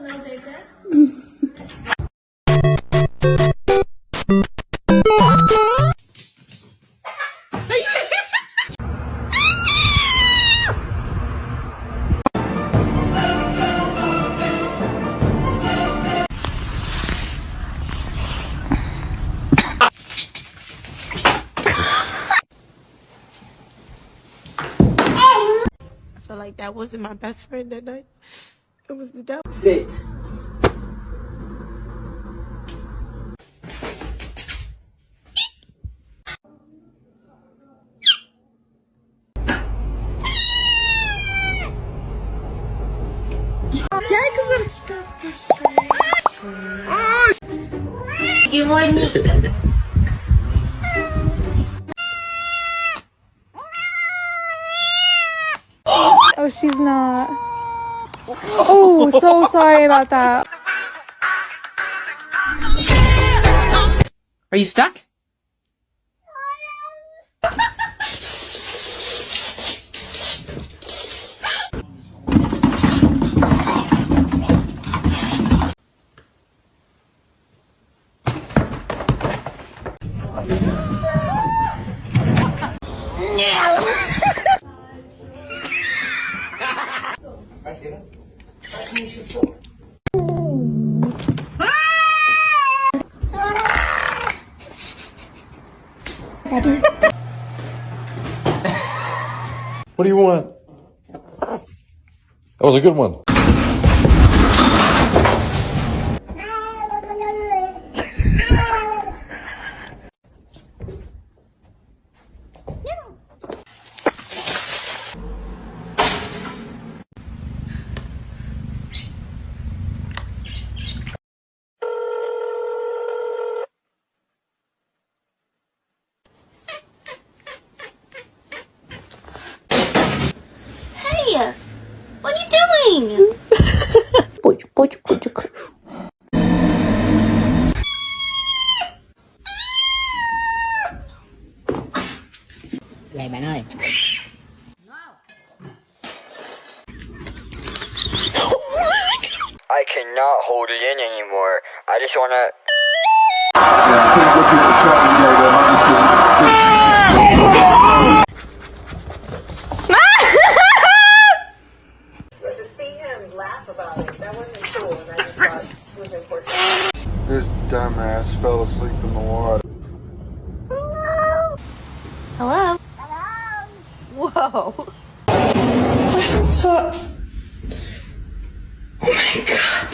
I feel like that wasn't my best friend that night. It was the devil. Sit. Good morning. Oh, she's not. Oh, so sorry about that. Are you stuck? What do you want? That was a good one. Hey, what are you doing? Vậy bạn ơi. I cannot hold it in anymore. I just wanna. To see him laugh about it, that wasn't cool, and I just thought it was important. This dumbass fell asleep in the water. Hello. Whoa. What's up? Oh my god.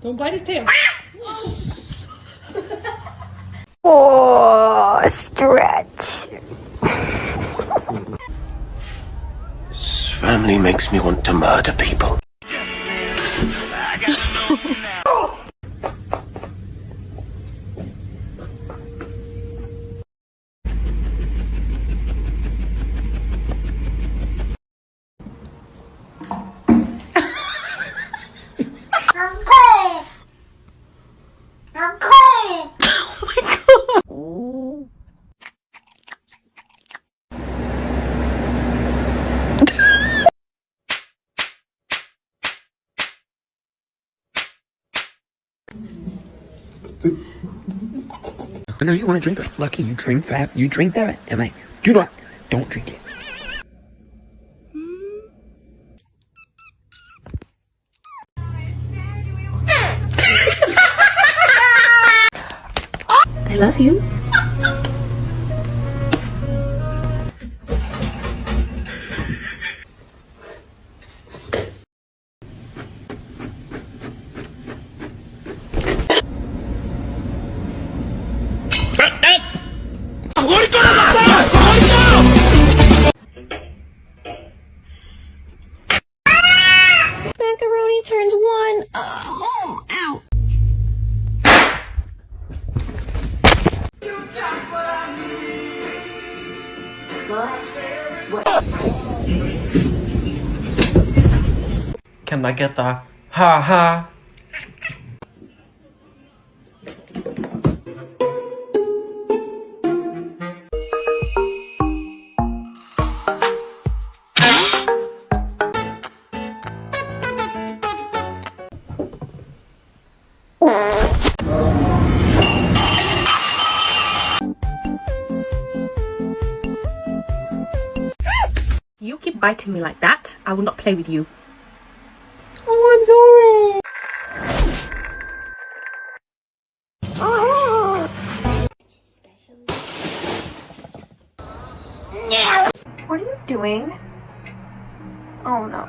Don't bite his tail. Oh, stretch. This family makes me want to murder people. I know you want to drink it. Lucky you drink that. You drink that, and I do not. Don't drink it. I love you. ¡Ahorita no la Can I get a ha ha? You keep biting me like that, I will not play with you. Oh, I'm sorry. What are you doing? Oh no.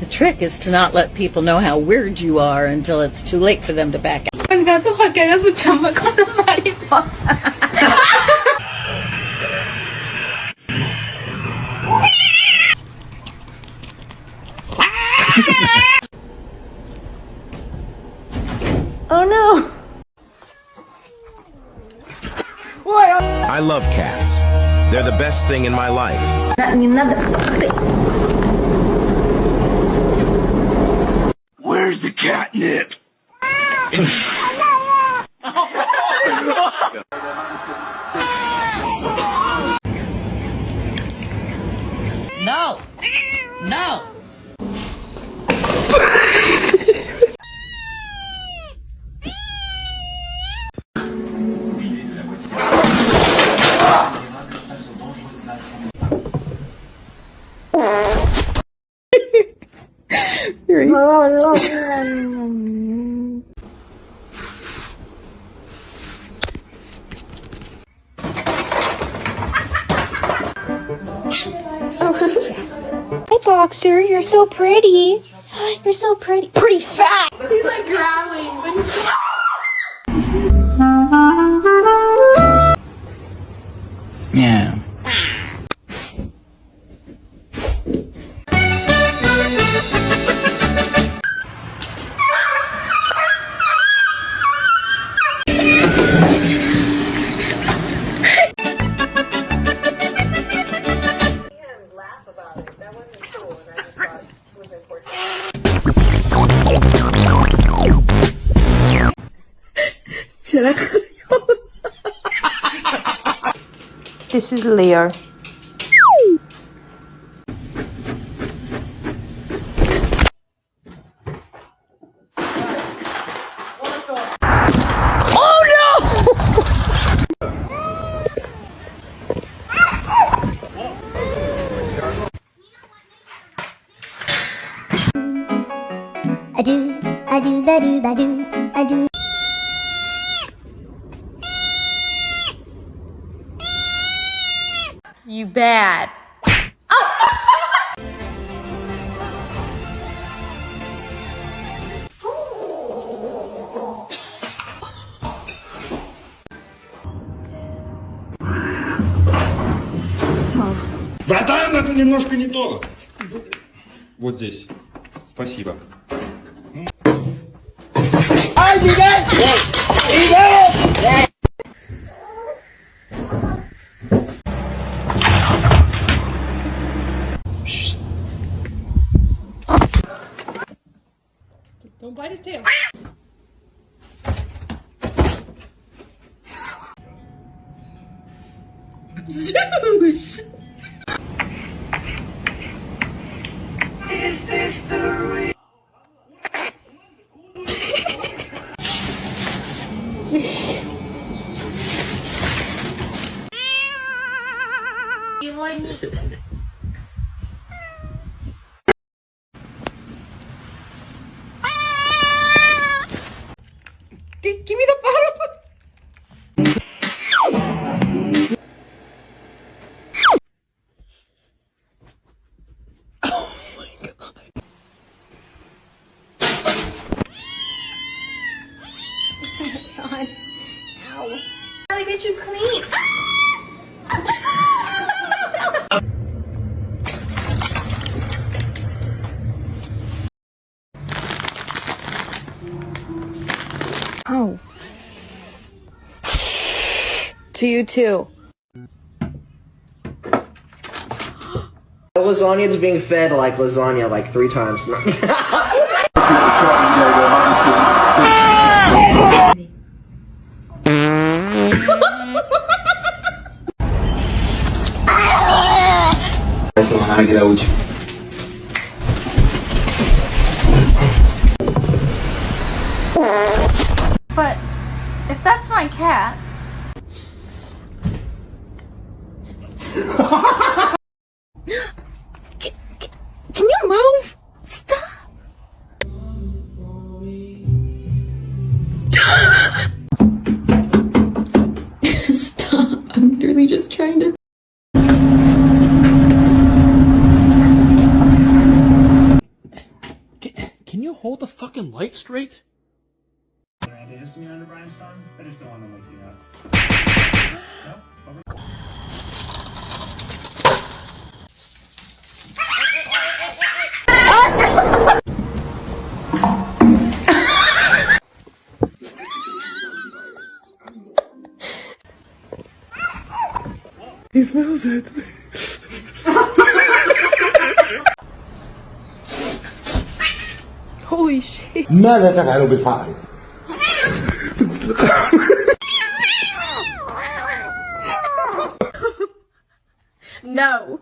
The trick is to not let people know how weird you are until it's too late for them to back out. Me encanta para que haga su chamba con la mariposa. Oh no. I love cats. They're the best thing in my life. Where's the catnip? No! No! Hi, Boxer. You're so pretty. You're so pretty. Pretty fat. He's like growling, but Yeah. Laugh about it. That wasn't cool, and I just thought it was important. This is Leo. I do, ba do, ba do, I do. You bad. Да, это немножко не то. Вот здесь. Спасибо. don't bite his tail. Zeus! Is this the real? You wouldn't. Give me the bottle. God. Ow. Gotta get you clean. Ow. To you too. Lasagna is being fed like lasagna like 3 times. But if that's my cat. Can you move? Stop. Stop. I'm literally just trying to. Can you hold the fucking light straight? Antihistamine under Brian's tongue? I just don't want them waking up. He smells it. Holy shit. ماذا تفعل بالفعل؟ No.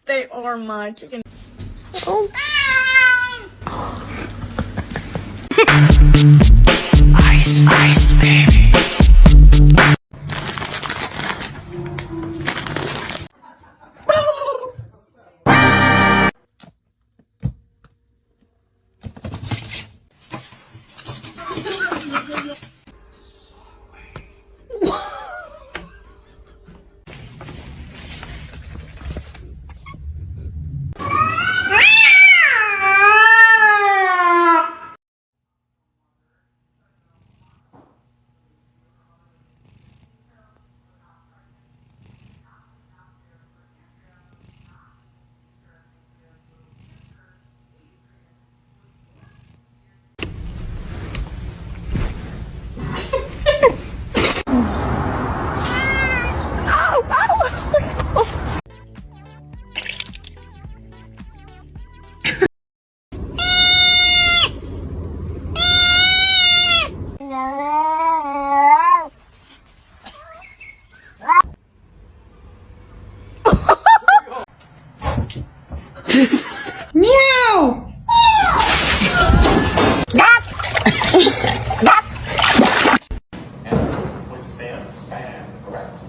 They are my chicken. Ice, ice, baby. Meow!